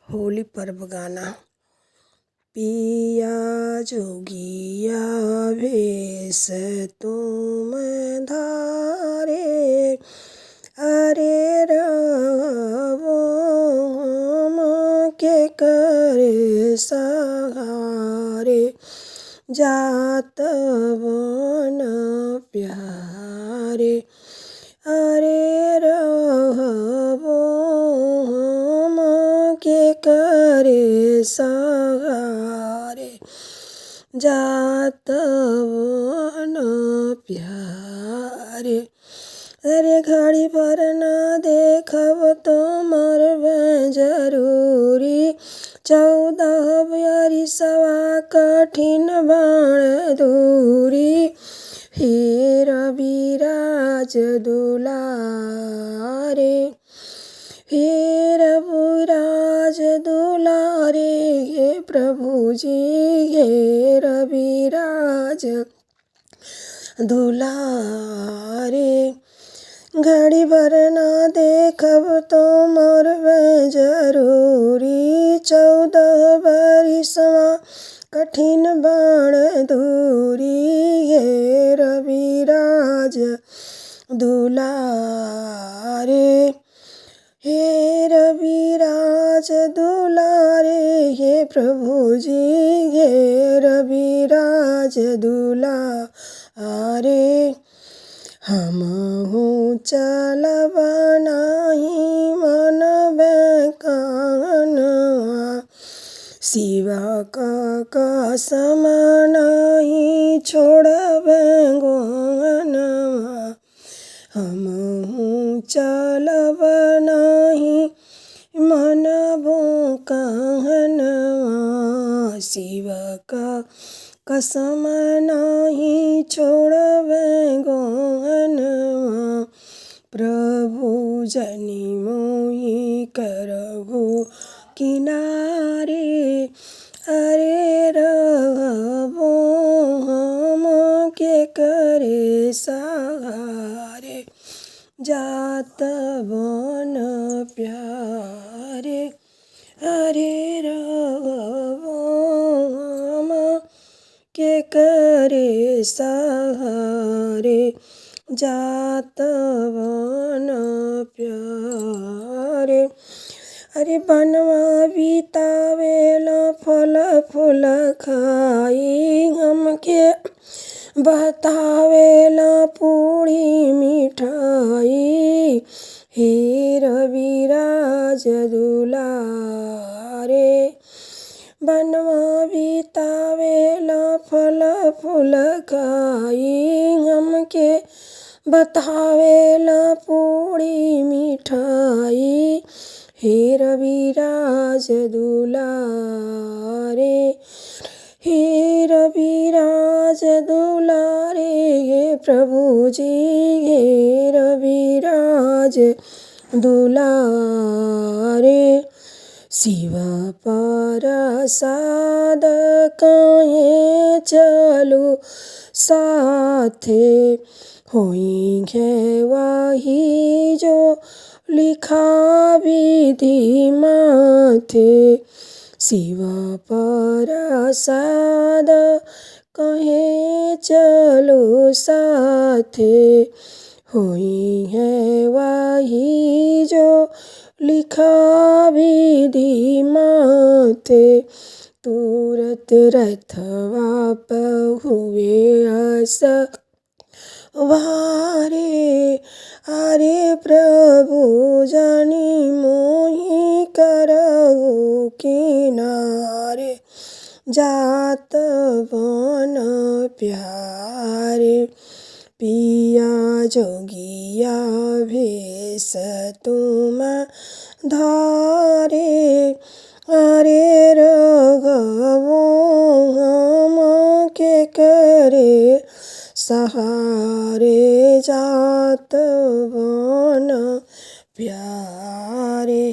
होली पर्व गाना। पिया जोगिया भेष तुम धारे, अरे रवो हम के कर सहारे, जात वन प्यारे, अरे रहबो हम के करे सहारे, जात वन प्यारे। अरे घड़ी भर न देखब तो मरबे जरूरी, 14 बरिसवा कठिन बाण दूरी, हेर बिराज दुलारे, हेर बिराज दुलारे, हे प्रभु जी हेर बिराज दुलारे। घड़ी भर न देखब तो मरबे जरूरी, 14 बरिसवा कठिन बाण दूरी, हेर बिराज दुलारे, हेर बिराज दुलारे, हे प्रभु जी हेर बिराज दुलारे। हमहु चलब नाही मनबे कहनवा, शिव का कसम नहीं छोड़बे गोहनवा, हमहु चलब नहीं मनबो कहनवा, शिव का कसम नहीं छोड़बे गोहनवा, प्रभु जनि मोहि करहु किनारे, अरे रहबो हम के करे सहारे, जात वन प्यारे, अरे रहबो हम के करे सहारे, जात वन प्यारे। अरे बनवा बितावेला फल फूल खाई, हमके बतावेला पूरी मिठाई, हेर बिराज दुलारे। बनवा बितावेला फल फूल खाई, हमके बतावेला पूरी मिठाई, हेर बिराज दुलारे, हेर बिराज दुलारे, हे प्रभु जी हेर बिराज दुलारे। शिव प्रसाद काहे चलू साथे, होई घेवाही जो लिखा विधि माथे, शिव प्रसाद कहे चलो साथे, होई है वही जो लिखा विधि माथे, तुरत रथवा हुए सवारे, अरे प्रभु जनि मोहि करहु किनारे, जात वन प्यारे, पिया जोगिया भेष तुम धारे, अरे रघवो हम के करे सहारे, जात वन प्यारे।